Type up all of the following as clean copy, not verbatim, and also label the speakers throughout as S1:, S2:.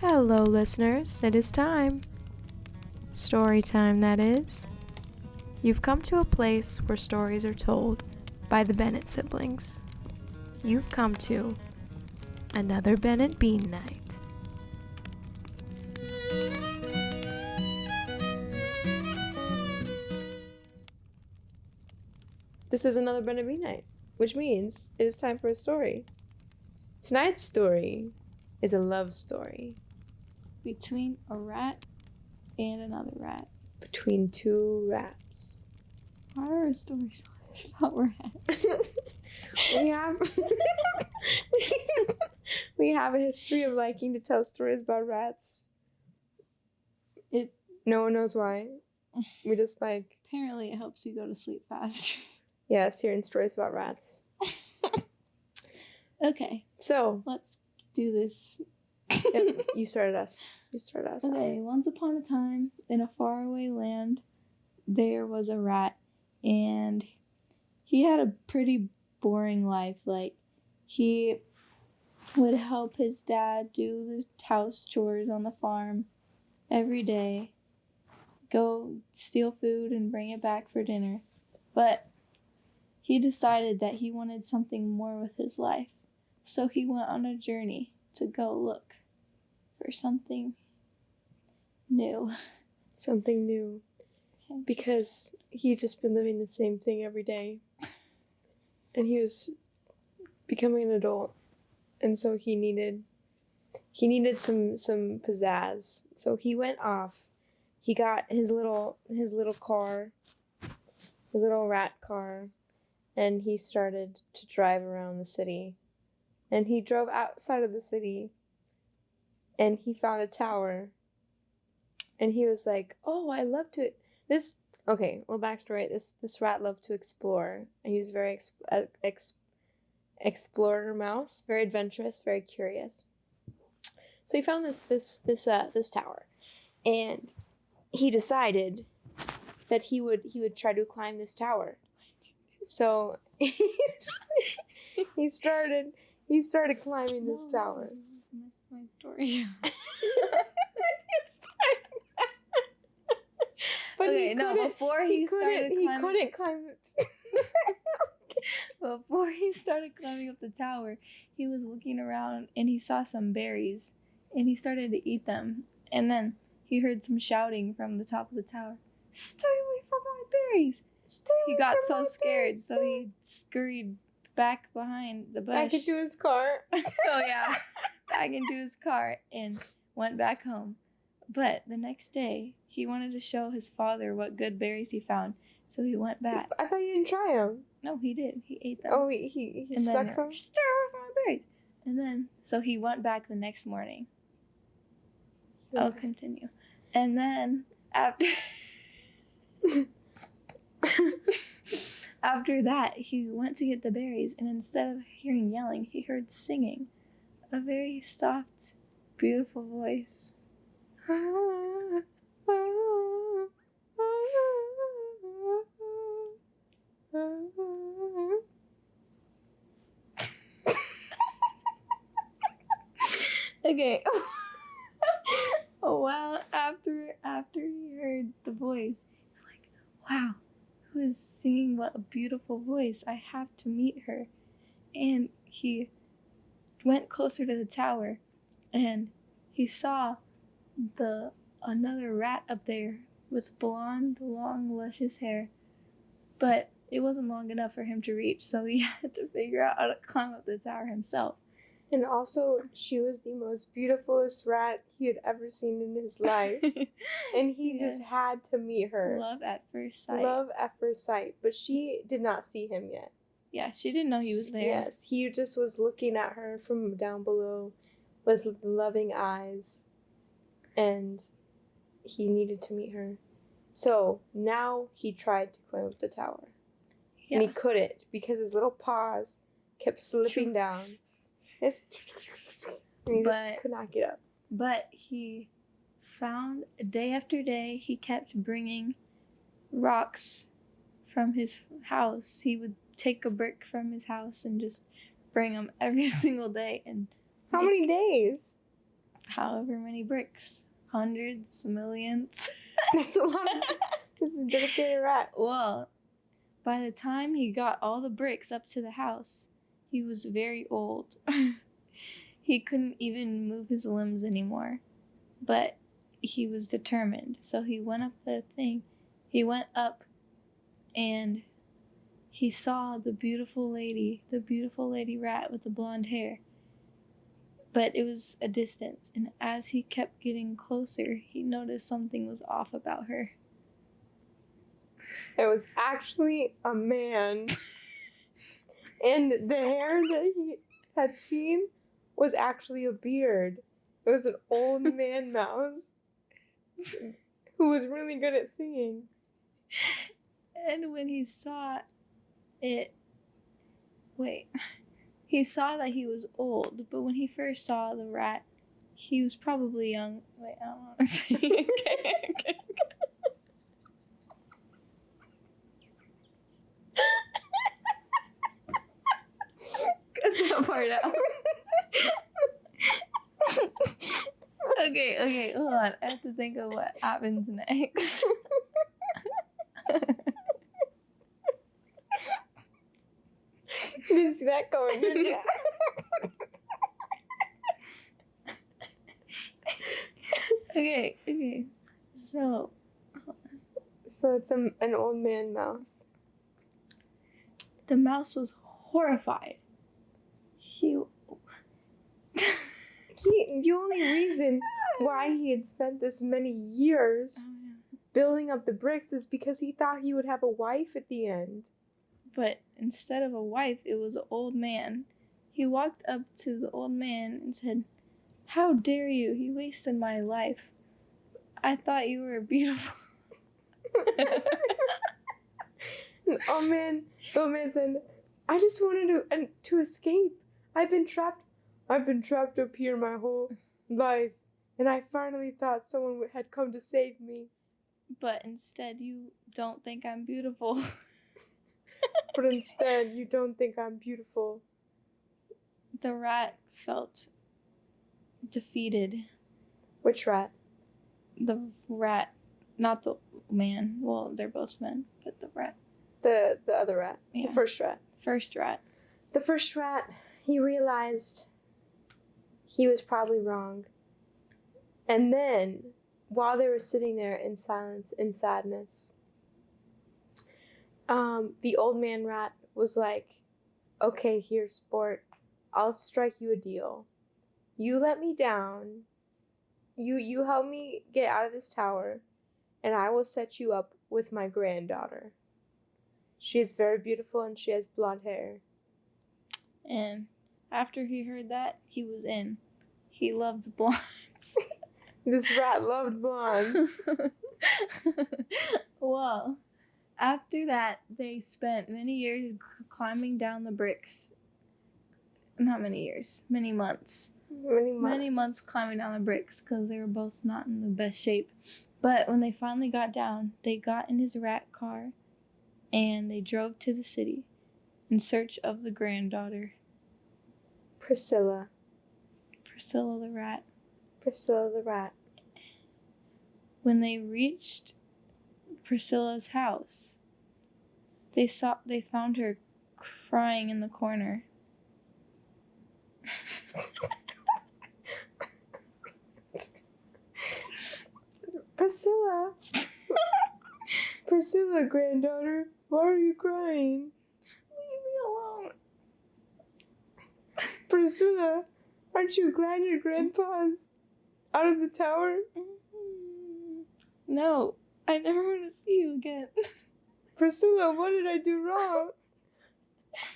S1: Hello, listeners. It is time. Story time, that is. You've come to a place where stories are told by the Bennett siblings. You've come to another Bennett Bean Night. This is another Bennett Bean Night, which means it is time for a story. Tonight's story is a love story.
S2: Between a rat and another rat.
S1: Between two rats.
S2: Why are our stories always about rats?
S1: we have a history of liking to tell stories about rats. No one knows why. We just like...
S2: Apparently it helps you go to sleep faster.
S1: Yes, hearing stories about rats.
S2: Okay.
S1: So.
S2: Let's do this.
S1: Yep, you started us.
S2: Okay, once upon a time, in a faraway land, there was a rat, and he had a pretty boring life. Like, he would help his dad do the house chores on the farm every day, go steal food and bring it back for dinner. But he decided that he wanted something more with his life, so he went on a journey to go look for something new.
S1: Something new. Because he'd just been living the same thing every day. And he was becoming an adult. And so he needed some pizzazz. So he went off. He got his little car, his little rat car, and he started to drive around the city. And he drove outside of the city, and he found a tower. And he was like, "Oh, I love to backstory. This rat loved to explore. And he was very explorer mouse, very adventurous, very curious. So he found this tower, and he decided that he would try to climb this tower. So he started climbing this tower.
S2: I missed my story.
S1: But
S2: before he couldn't
S1: climb it.
S2: Before he started climbing up the tower, he was looking around and he saw some berries, and he started to eat them. And then he heard some shouting from the top of the tower. "Stay away from my berries!" He got so scared, so he scurried back behind the bush.
S1: Back into his car.
S2: Back into his car and went back home. But the next day, he wanted to show his father what good berries he found, so he went back.
S1: I thought you didn't try them.
S2: No, he did. He ate them.
S1: Oh, he stuck some?
S2: Stay away from my berries. And then, so he went back the next morning. Yeah. I'll continue. And then, after that, he went to get the berries, and instead of hearing yelling, he heard singing. A very soft, beautiful voice. Okay. A while after he heard the voice, he was like, "Wow, who is singing? What a beautiful voice. I have to meet her." And he went closer to the tower, and he saw another rat up there with blonde, long, luscious hair. But it wasn't long enough for him to reach, so he had to figure out how to climb up the tower himself.
S1: And also, she was the most beautifulest rat he had ever seen in his life. And he just had to meet her.
S2: Love at first sight.
S1: Love at first sight. But she did not see him yet.
S2: Yeah, she didn't know he was there.
S1: Yes, he just was looking at her from down below with loving eyes. And he needed to meet her. So now he tried to climb up the tower. Yeah. And he couldn't because his little paws kept slipping down. And he just could not get up.
S2: But he found, day after day, he kept bringing rocks from his house. He would take a brick from his house and just bring them every single day. And
S1: how many days?
S2: however many bricks. Hundreds, millions.
S1: That's a lot of... This is a dedicated rat.
S2: Well, by the time he got all the bricks up to the house, he was very old. He couldn't even move his limbs anymore. But he was determined. So he went up the thing. He went up and he saw the beautiful lady rat with the blonde hair. But it was a distance, and as he kept getting closer, he noticed something was off about her.
S1: It was actually a man. And the hair that he had seen was actually a beard. It was an old man mouse who was really good at singing.
S2: And when he saw it... He saw that he was old, but when he first saw the rat, he was probably young. I don't know what I'm saying. Okay. Cut that part out. Okay, hold on. I have to think of what happens next.
S1: You didn't see that going, did you?
S2: Okay. So
S1: it's an old man mouse.
S2: the mouse was horrified.
S1: The only reason why he had spent this many years building up the bricks is because he thought he would have a wife at the end.
S2: But instead of a wife, it was an old man. He walked up to the old man and said, "How dare you? You wasted my life. I thought you were beautiful."
S1: The old man said, "I just wanted to escape. I've been trapped up here my whole life, and I finally thought someone had come to save me.
S2: But instead, you don't think I'm beautiful."
S1: But instead, you don't think I'm beautiful."
S2: The rat felt defeated.
S1: Which rat?
S2: The rat, not the man. Well, they're both men, but the rat.
S1: The other rat.
S2: Yeah.
S1: The first rat.
S2: First rat.
S1: The first rat, he realized he was probably wrong. And then, while they were sitting there in silence and sadness, the old man rat was like, "Okay, here, sport. I'll strike you a deal. You let me down. You help me get out of this tower, and I will set you up with my granddaughter. She is very beautiful and she has blonde hair."
S2: And after he heard that, he was in. He loved blondes.
S1: This rat loved blondes.
S2: Well, after that, they spent many years climbing down the bricks. Not many years, many months. Many months climbing down the bricks because they were both not in the best shape. But when they finally got down, they got in his rat car and they drove to the city in search of the granddaughter.
S1: Priscilla
S2: the rat.
S1: Priscilla the rat.
S2: When they reached Priscilla's house, they found her crying in the corner.
S1: Priscilla, granddaughter, why are you crying?
S2: Leave me alone.
S1: Priscilla, aren't you glad your grandpa's out of the tower?
S2: No, I never want to see you again.
S1: Priscilla, what did I do wrong?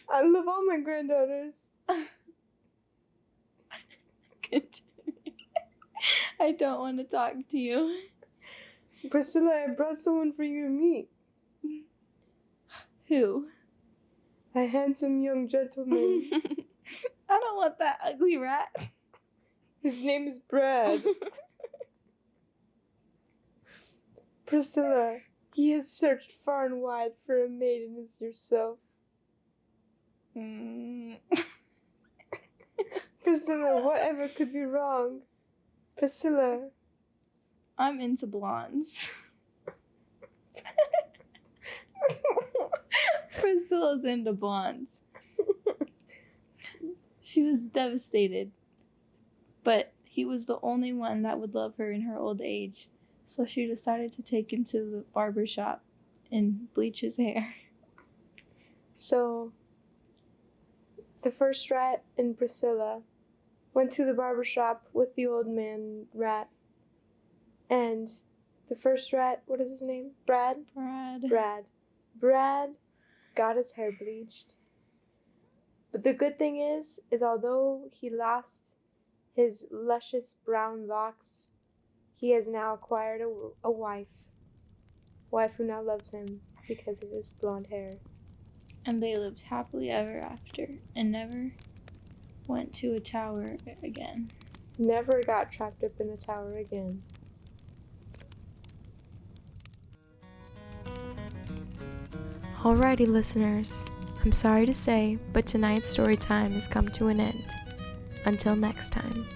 S1: I love all my granddaughters.
S2: Continue. I don't want to talk to you.
S1: Priscilla, I brought someone for you to meet.
S2: Who?
S1: A handsome young gentleman.
S2: I don't want that ugly rat.
S1: His name is Brad. Priscilla, he has searched far and wide for a maiden as yourself. Priscilla, whatever could be wrong? Priscilla.
S2: I'm into blondes. Priscilla's into blondes. She was devastated. But he was the only one that would love her in her old age. So she decided to take him to the barber shop and bleach his hair.
S1: So, the first rat and Priscilla went to the barber shop with the old man rat. And the first rat, what is his name? Brad got his hair bleached. But the good thing is although he lost his luscious brown locks, he has now acquired a wife who now loves him because of his blonde hair.
S2: And they lived happily ever after and never went to a tower again.
S1: Never got trapped up in a tower again. Alrighty, listeners. I'm sorry to say, but tonight's story time has come to an end. Until next time.